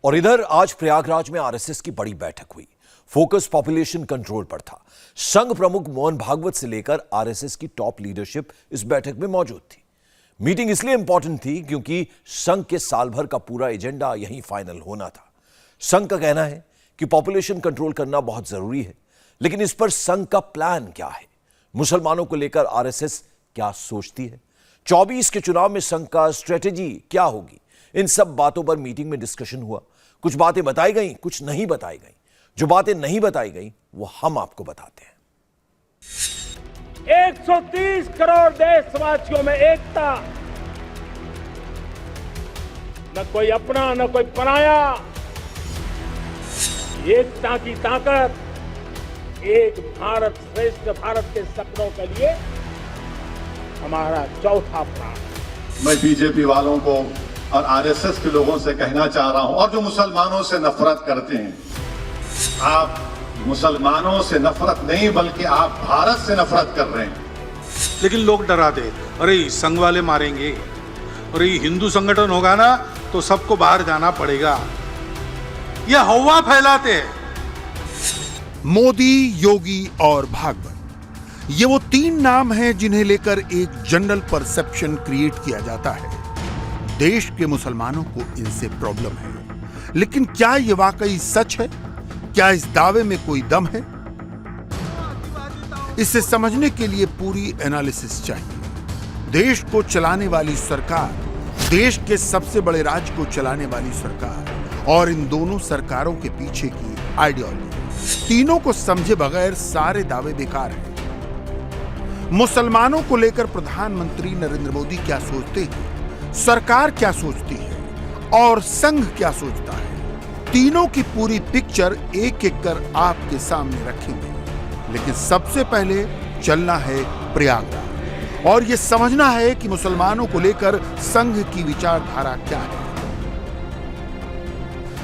और इधर आज प्रयागराज में आरएसएस की बड़ी बैठक हुई। फोकस पॉपुलेशन कंट्रोल पर था। संघ प्रमुख मोहन भागवत से लेकर आरएसएस की टॉप लीडरशिप इस बैठक में मौजूद थी। मीटिंग इसलिए इंपॉर्टेंट थी क्योंकि संघ के साल भर का पूरा एजेंडा यहीं फाइनल होना था। संघ का कहना है कि पॉपुलेशन कंट्रोल करना बहुत जरूरी है, लेकिन इस पर संघ का प्लान क्या है? मुसलमानों को लेकर आरएसएस क्या सोचती है? 24 के चुनाव में संघ का स्ट्रेटेजी क्या होगी? इन सब बातों पर मीटिंग में डिस्कशन हुआ। कुछ बातें बताई गई, कुछ नहीं बताई गई। जो बातें नहीं बताई गई वो हम आपको बताते हैं। 130 करोड़ देशवासियों में एकता, न कोई अपना न कोई पराया। एकता की ताकत, एक भारत श्रेष्ठ भारत के सपनों के लिए हमारा चौथा प्राण। मैं बीजेपी वालों को और आरएसएस के लोगों से कहना चाह रहा हूं, और जो मुसलमानों से नफरत करते हैं, आप मुसलमानों से नफरत नहीं बल्कि आप भारत से नफरत कर रहे हैं। लेकिन लोग डरा दे, अरे संघ वाले मारेंगे, अरे हिंदू संगठन होगा ना तो सबको बाहर जाना पड़ेगा। ये हवा फैलाते हैं। मोदी, योगी और भागवत, ये वो तीन नाम हैं जिन्हें लेकर एक जनरल परसेप्शन क्रिएट किया जाता है। देश के मुसलमानों को इनसे प्रॉब्लम है, लेकिन क्या ये वाकई सच है? क्या इस दावे में कोई दम है? इसे समझने के लिए पूरी एनालिसिस चाहिए। देश को चलाने वाली सरकार, देश के सबसे बड़े राज्य को चलाने वाली सरकार और इन दोनों सरकारों के पीछे की आइडियोलॉजी, तीनों को समझे बगैर सारे दावे बेकार हैं। मुसलमानों को लेकर प्रधानमंत्री नरेंद्र मोदी क्या सोचते हैं, सरकार क्या सोचती है और संघ क्या सोचता है, तीनों की पूरी पिक्चर एक एक कर आपके सामने रखेंगे। लेकिन सबसे पहले चलना है प्रयागराज और यह समझना है कि मुसलमानों को लेकर संघ की विचारधारा क्या है।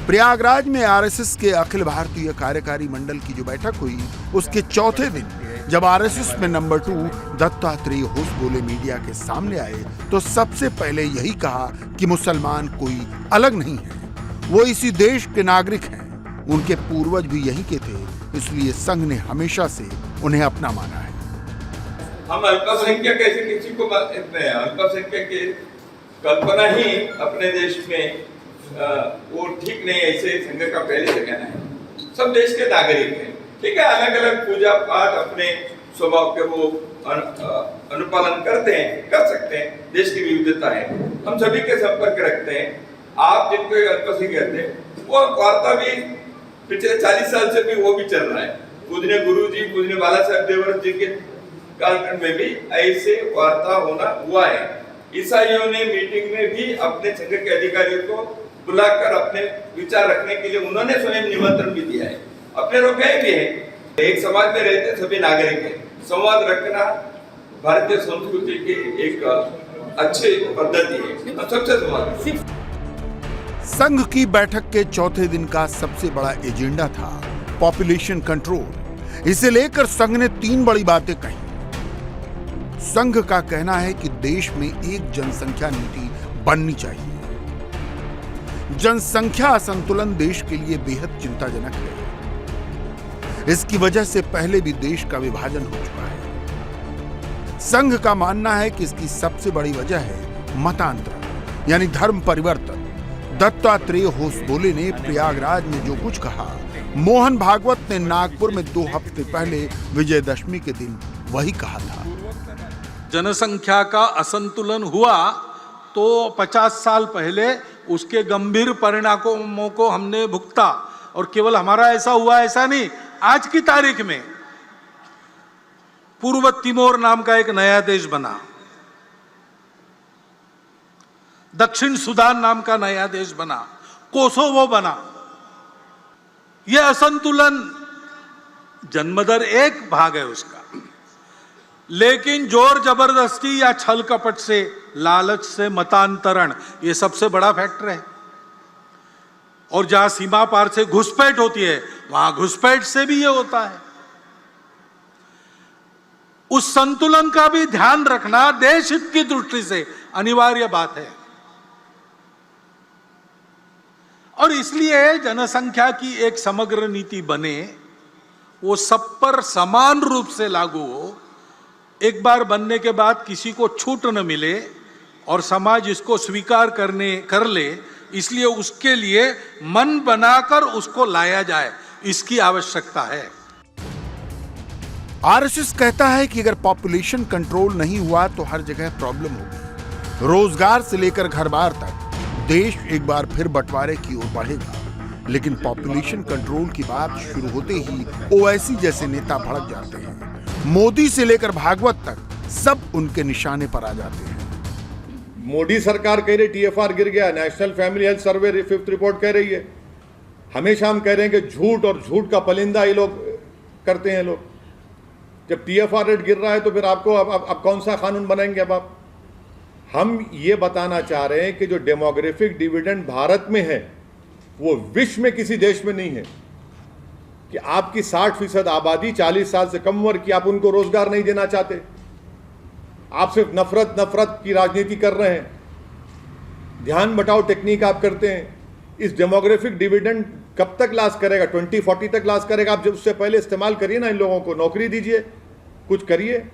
प्रयागराज में आरएसएस के अखिल भारतीय कार्यकारी मंडल की जो बैठक हुई, उसके चौथे दिन जब आरएसएस में नंबर 2 दत्तात्रेय होसबोले मीडिया के सामने आए तो सबसे पहले यही कहा कि मुसलमान कोई अलग नहीं है, वो इसी देश के नागरिक हैं। उनके पूर्वज भी यहीं के थे, इसलिए संघ ने हमेशा से उन्हें अपना माना है। हम अल्पसंख्यक ऐसे किसी को अल्पसंख्यक की कल्पना ही अपने देश में वो ठीक नहीं, ऐसे संघ का पहले से कहना है। सब देश के नागरिक हैं, ठीक है। अलग अलग पूजा पाठ अपने स्वभाव के वो अनुपालन करते हैं, कर सकते हैं। देश की विविधता है, हम सभी के संपर्क रखते हैं। आप जिनको अल्पसंख्यक कहते हैं, वो वार्ता भी पिछले 40 साल से भी वो भी चल रहा है। पूजनीय गुरु जी, पूजनीय बाला साहब देवव्रत जी के कालखंड में भी ऐसे वार्ता होना हुआ है। ईसाइयों ने मीटिंग में भी अपने संघ के अधिकारियों को बुलाकर अपने विचार रखने के लिए उन्होंने स्वयं निमंत्रण भी दिया है। अपने लोग गए भी हैं। एक समाज में रहते सभी नागरिक हैं। संवाद रखना भारतीय संस्कृति की एक अच्छी पद्धति है। सबसे संवाद। संघ की बैठक के चौथे दिन का सबसे बड़ा एजेंडा था पॉपुलेशन कंट्रोल। इसे लेकर संघ ने 3 बड़ी बातें कही। संघ का कहना है कि देश में एक जनसंख्या नीति बननी चाहिए। जनसंख्या असंतुलन देश के लिए बेहद चिंताजनक है। इसकी वजह से पहले भी देश का विभाजन हो चुका है। संघ का मानना है कि इसकी सबसे बड़ी वजह है मतांतर, यानी धर्म परिवर्तन। दत्तात्रेय होसबोले ने प्रयागराज में जो कुछ कहा, मोहन भागवत ने नागपुर में 2 हफ्ते पहले विजयदशमी के दिन वही कहा था। जनसंख्या का असंतुलन हुआ तो 50 साल पहले उसके गंभीर परिणामों को हमने भुगता। और केवल हमारा ऐसा हुआ ऐसा नहीं, आज की तारीख में पूर्व तिमोर नाम का एक नया देश बना, दक्षिण सुदान नाम का नया देश बना, कोसोवो बना। यह असंतुलन जन्मदर एक भाग है उसका, लेकिन जोर जबरदस्ती या छल कपट से, लालच से मतांतरण, यह सबसे बड़ा फैक्टर है। और जहां सीमा पार से घुसपैठ होती है, वहां घुसपैठ से भी यह होता है। उस संतुलन का भी ध्यान रखना देश हित की दृष्टि से अनिवार्य बात है। और इसलिए जनसंख्या की एक समग्र नीति बने, वो सब पर समान रूप से लागू हो, एक बार बनने के बाद किसी को छूट न मिले और समाज इसको स्वीकार कर ले, इसलिए उसके लिए मन बनाकर उसको लाया जाए, इसकी आवश्यकता है। आरएसएस कहता है कि अगर पॉपुलेशन कंट्रोल नहीं हुआ तो हर जगह प्रॉब्लम होगी। रोजगार से लेकर घर बार तक देश एक बार फिर बंटवारे की ओर बढ़ेगा। लेकिन पॉपुलेशन कंट्रोल की बात शुरू होते ही ओवैसी जैसे नेता भड़क जाते हैं। मोदी से लेकर भागवत तक सब उनके निशाने पर आ जाते हैं। मोदी सरकार कह रही टीएफआर गिर गया, national family health survey 5th report कह रही है। हमेशा हम कह रहे हैं कि झूठ और झूठ का पलिंदा ये लोग करते हैं। लोग जब टीएफआर रेट गिर रहा है तो फिर आपको अब कौन सा कानून बनाएंगे? अब आप हम ये बताना चाह रहे हैं कि जो डेमोग्राफिक डिविडेंड भारत में है वो विश्व में किसी देश में नहीं है। कि आपकी 60% आबादी 40 साल से कम उम्र की, आप उनको रोजगार नहीं देना चाहते। आप सिर्फ नफरत की राजनीति कर रहे हैं, ध्यान बटाओ टेक्निक आप करते हैं। इस डेमोग्राफिक डिविडेंड कब तक लास्ट करेगा? 2040 तक लास्ट करेगा। आप जब उससे पहले इस्तेमाल करिए ना, इन लोगों को नौकरी दीजिए, कुछ करिए।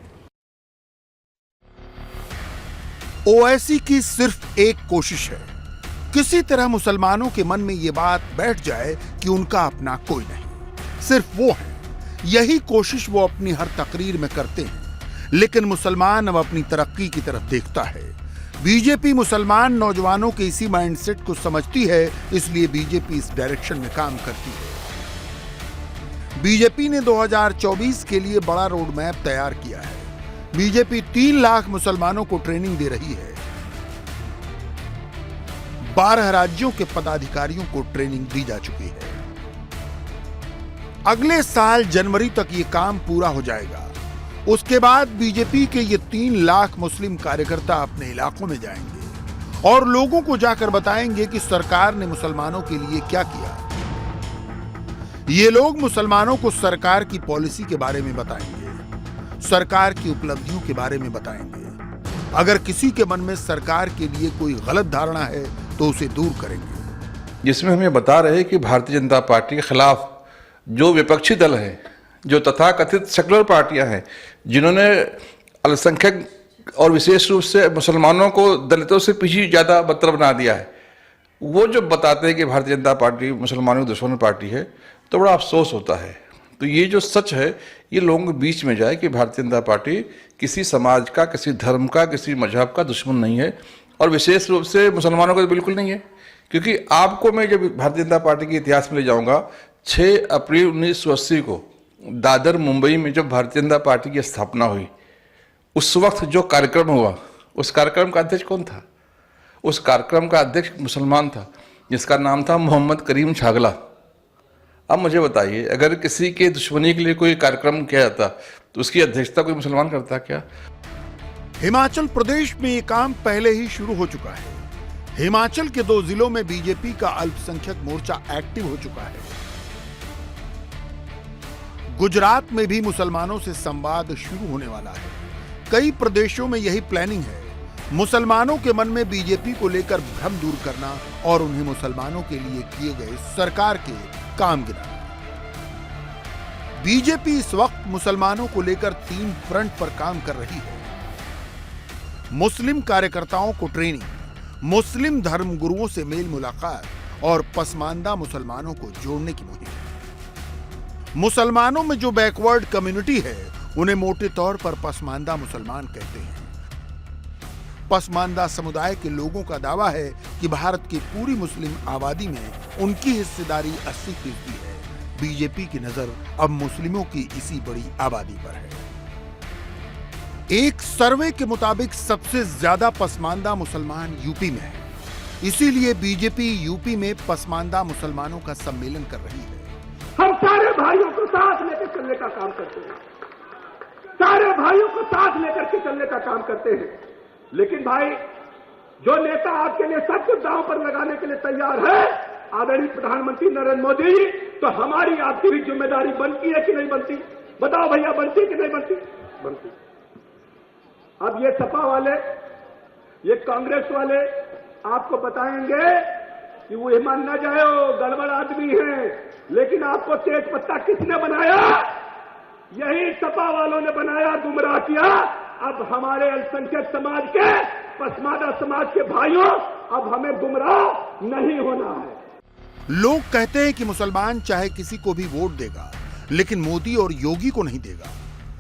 ओवैसी की सिर्फ एक कोशिश है, किसी तरह मुसलमानों के मन में यह बात बैठ जाए कि उनका अपना कोई नहीं, सिर्फ वो है। यही कोशिश वो अपनी हर तकरीर में करते हैं। लेकिन मुसलमान अब अपनी तरक्की की तरफ देखता है। बीजेपी मुसलमान नौजवानों के इसी माइंडसेट को समझती है, इसलिए बीजेपी इस डायरेक्शन में काम करती है। बीजेपी ने 2024 के लिए बड़ा रोड मैप तैयार किया है। बीजेपी 3 लाख मुसलमानों को ट्रेनिंग दे रही है। 12 राज्यों के पदाधिकारियों को ट्रेनिंग दी जा चुकी है। अगले साल जनवरी तक ये काम पूरा हो जाएगा। उसके बाद बीजेपी के ये 3 लाख मुस्लिम कार्यकर्ता अपने इलाकों में जाएंगे और लोगों को जाकर बताएंगे कि सरकार ने मुसलमानों के लिए क्या किया। ये लोग मुसलमानों को सरकार की पॉलिसी के बारे में बताएंगे, सरकार की उपलब्धियों के बारे में बताएंगे। अगर किसी के मन में सरकार के लिए कोई गलत धारणा है तो उसे दूर करेंगे। जिसमें हमें बता रहे हैं कि भारतीय जनता पार्टी के खिलाफ जो विपक्षी दल है, जो तथाकथित सेकुलर पार्टियां हैं, जिन्होंने अल्पसंख्यक और विशेष रूप से मुसलमानों को दलितों से पीछे ज़्यादा बदतर बना दिया है, वो जो बताते हैं कि भारतीय जनता पार्टी मुसलमानों की दुश्मन पार्टी है, तो बड़ा अफसोस होता है। तो ये जो सच है ये लोगों के बीच में जाए कि भारतीय जनता पार्टी किसी समाज का, किसी धर्म का, किसी मजहब का दुश्मन नहीं है, और विशेष रूप से मुसलमानों का तो बिल्कुल नहीं है। क्योंकि आपको मैं जब भारतीय जनता पार्टी के इतिहास में ले जाऊंगा, 6 अप्रैल 1980 को दादर मुंबई में जब भारतीय जनता पार्टी की स्थापना हुई, उस वक्त जो कार्यक्रम हुआ, उस कार्यक्रम का अध्यक्ष कौन था? उस कार्यक्रम का अध्यक्ष मुसलमान था जिसका नाम था मोहम्मद करीम छागला। अब मुझे बताइए, अगर किसी के दुश्मनी के लिए कोई कार्यक्रम किया जाता तो उसकी अध्यक्षता कोई मुसलमान करता क्या? हिमाचल प्रदेश में ये काम पहले ही शुरू हो चुका है। हिमाचल के 2 जिलों में बीजेपी का अल्पसंख्यक मोर्चा एक्टिव हो चुका है। गुजरात में भी मुसलमानों से संवाद शुरू होने वाला है। कई प्रदेशों में यही प्लानिंग है, मुसलमानों के मन में बीजेपी को लेकर भ्रम दूर करना और उन्हें मुसलमानों के लिए किए गए सरकार के काम गिनाना। बीजेपी इस वक्त मुसलमानों को लेकर 3 फ्रंट पर काम कर रही है। मुस्लिम कार्यकर्ताओं को ट्रेनिंग, मुस्लिम धर्म गुरुओं से मेल मुलाकात और पसमानदा मुसलमानों को जोड़ने की मुहिम। मुसलमानों में जो बैकवर्ड कम्युनिटी है उन्हें मोटे तौर पर पसमानदा मुसलमान कहते हैं। पसमानदा समुदाय के लोगों का दावा है कि भारत की पूरी मुस्लिम आबादी में उनकी हिस्सेदारी 80% है। बीजेपी की नजर अब मुस्लिमों की इसी बड़ी आबादी पर है। एक सर्वे के मुताबिक सबसे ज्यादा पसमानदा मुसलमान यूपी में है, इसीलिए बीजेपी यूपी में पसमानदा मुसलमानों का सम्मेलन कर रही है। हम सारे भाइयों को साथ लेकर चलने का काम करते हैं, सारे भाइयों को साथ लेकर के चलने का काम करते हैं। लेकिन भाई, जो नेता आपके लिए सब कुछ दांव पर लगाने के लिए तैयार है, आदरणीय प्रधानमंत्री नरेंद्र मोदी जी, तो हमारी आपकी भी जिम्मेदारी बनती है कि नहीं बनती? बताओ भैया, बनती कि नहीं बनती? बनती। अब ये सपा वाले, ये कांग्रेस वाले आपको बताएंगे कि वो मान ना जाए गड़बड़ आदमी है, लेकिन आपको तेज पत्ता किसने बनाया? यही सपा वालों ने बनाया, गुमराह किया। अब हमारे अल्पसंख्यक समाज के, पसमादा समाज के भाइयों, अब हमें गुमराह नहीं होना है। लोग कहते हैं कि मुसलमान चाहे किसी को भी वोट देगा, लेकिन मोदी और योगी को नहीं देगा।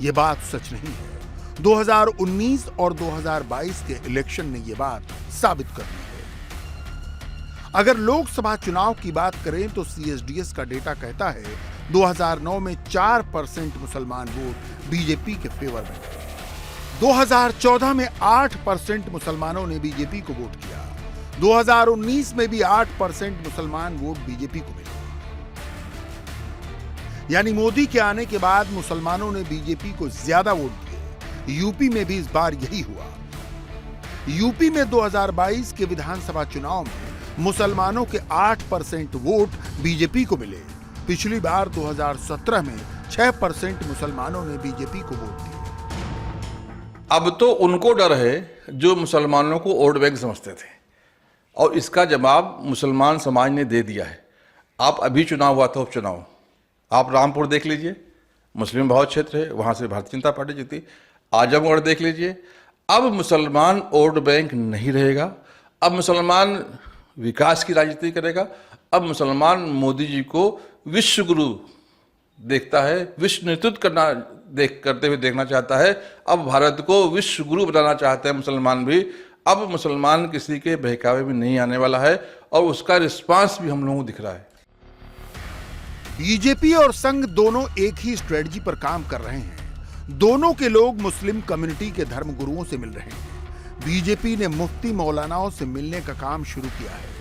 यह बात सच नहीं है। 2019 और 2022 के इलेक्शन ने यह बात साबित कर दी है। अगर लोकसभा चुनाव की बात करें तो CSDS का डेटा कहता है 2009 में 4% मुसलमान वोट बीजेपी के फेवर में थे। 2014 में 8% मुसलमानों ने बीजेपी को वोट किया। 2019 में भी 8% मुसलमान वोट बीजेपी को मिले। यानी मोदी के आने के बाद मुसलमानों ने बीजेपी को ज्यादा वोट दिए। यूपी में भी इस बार यही हुआ। यूपी में 2022 के विधानसभा चुनाव में मुसलमानों के 8% वोट बीजेपी को मिले। पिछली बार 2017 में 6% मुसलमानों ने बीजेपी को वोट दिए। अब तो उनको डर है जो मुसलमानों को वोट बैंक समझते थे, और इसका जवाब मुसलमान समाज ने दे दिया है। आप अभी चुनाव हुआ था, उपचुनाव, आप रामपुर देख लीजिए, मुस्लिम बहुल क्षेत्र है, वहां से भारतीय जनता पार्टी जीती। आजमगढ़ देख लीजिए, अब मुसलमान वोट बैंक नहीं रहेगा। अब मुसलमान विकास की राजनीति करेगा। अब मुसलमान मोदी जी को विश्व गुरु देखता है, विश्व नेतृत्व करते हुए देखना चाहता है। अब भारत को विश्व गुरु बनाना चाहते हैं मुसलमान भी। अब मुसलमान किसी के बहकावे में नहीं आने वाला है, और उसका रिस्पांस भी हम लोगों को दिख रहा है। बीजेपी और संघ दोनों एक ही स्ट्रेटजी पर काम कर रहे हैं। दोनों के लोग मुस्लिम कम्युनिटी के धर्मगुरुओं से मिल रहे हैं। बीजेपी ने मुफ्ती मौलानाओं से मिलने का काम शुरू किया है।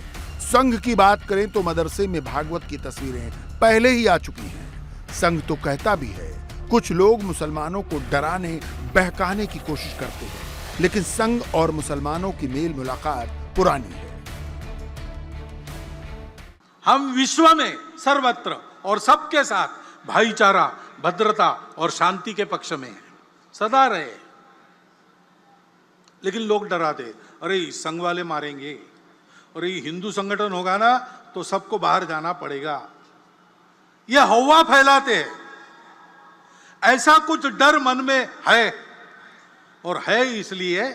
संघ की बात करें तो मदरसे में भागवत की तस्वीरें पहले ही आ चुकी हैं। संघ तो कहता भी है कुछ लोग मुसलमानों को डराने बहकाने की कोशिश करते हैं, लेकिन संघ और मुसलमानों की मेल मुलाकात पुरानी है। हम विश्व में सर्वत्र और सबके साथ भाईचारा, भद्रता और शांति के पक्ष में हैं, सदा रहे। लेकिन लोग डराते, अरे संघ वाले मारेंगे, अरे हिंदू संगठन होगा ना तो सबको बाहर जाना पड़ेगा। यह हवा फैलाते हैं। ऐसा कुछ डर मन में है, और है इसलिए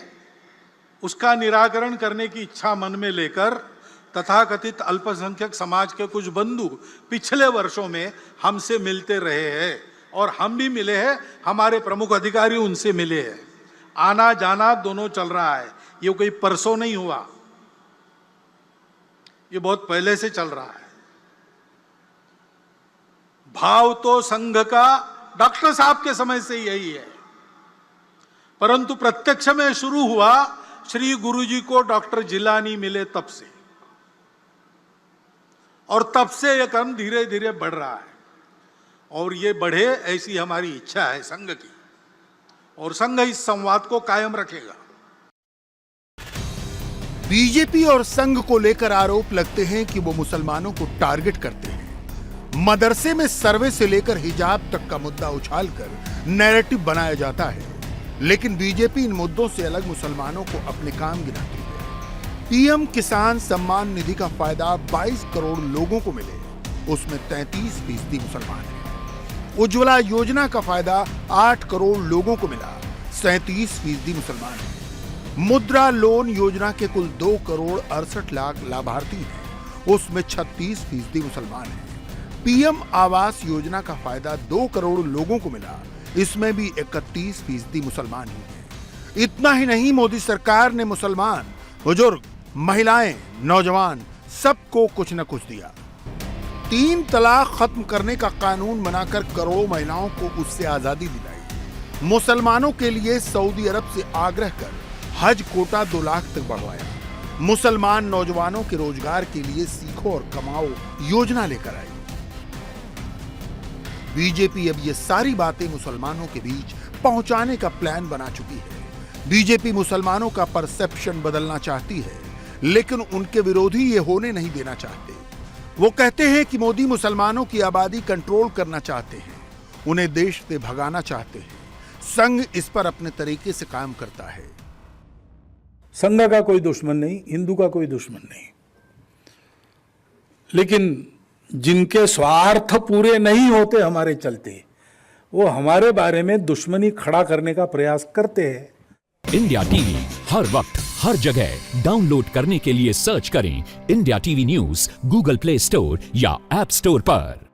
उसका निराकरण करने की इच्छा मन में लेकर तथाकथित अल्पसंख्यक समाज के कुछ बंधु पिछले वर्षों में हमसे मिलते रहे हैं, और हम भी मिले हैं। हमारे प्रमुख अधिकारी उनसे मिले हैं। आना जाना दोनों चल रहा है। ये कोई परसों नहीं हुआ, ये बहुत पहले से चल रहा है। भाव तो संघ का डॉक्टर साहब के समय से यही है, परंतु प्रत्यक्ष में शुरू हुआ श्री गुरुजी को डॉक्टर जिलानी मिले तब से, और तब से यह क्रम धीरे धीरे बढ़ रहा है। और ये बढ़े ऐसी हमारी इच्छा है संघ की, और संघ इस संवाद को कायम रखेगा। बीजेपी और संघ को लेकर आरोप लगते हैं कि वो मुसलमानों को टारगेट करते हैं। मदरसे में सर्वे से लेकर हिजाब तक का मुद्दा उछालकर नैरेटिव बनाया जाता है, लेकिन बीजेपी इन मुद्दों से अलग मुसलमानों को अपने काम गिनाती है। पीएम किसान सम्मान निधि का फायदा 22 करोड़ लोगों को मिले, उसमें 33% मुसलमान हैं। उज्ज्वला योजना का फायदा 8 करोड़ लोगों को मिला, 37% मुसलमान हैं। मुद्रा लोन योजना के कुल 2 करोड़ 68 लाख लाभार्थी हैं, उसमें 36% मुसलमान हैं। पीएम आवास योजना का फायदा 2 करोड़ लोगों को मिला, इसमें भी 31% मुसलमान ही हैं। इतना ही नहीं, मोदी सरकार ने मुसलमान, बुजुर्ग, महिलाएं, नौजवान सबको कुछ न कुछ दिया। 3 तलाक खत्म करने का कानून बनाकर करोड़ों महिलाओं को उससे आजादी दिलाई। मुसलमानों के लिए सऊदी अरब से आग्रह कर हज कोटा 2 लाख तक बढ़वाया। मुसलमान नौजवानों के रोजगार के लिए सीखो और कमाओ योजना लेकर आई। बीजेपी अब ये सारी बातें मुसलमानों के बीच पहुंचाने का प्लान बना चुकी है। बीजेपी मुसलमानों का परसेप्शन बदलना चाहती है, लेकिन उनके विरोधी ये होने नहीं देना चाहते। वो कहते हैं कि मोदी मुसलमानों की आबादी कंट्रोल करना चाहते हैं, उन्हें देश से भगाना चाहते हैं। संघ इस पर अपने तरीके से काम करता है। संघ का कोई दुश्मन नहीं, हिंदू का कोई दुश्मन नहीं। लेकिन जिनके स्वार्थ पूरे नहीं होते हमारे चलते, वो हमारे बारे में दुश्मनी खड़ा करने का प्रयास करते हैं। इंडिया टीवी हर वक्त हर जगह डाउनलोड करने के लिए सर्च करें India TV news Google play store या ऐप स्टोर पर।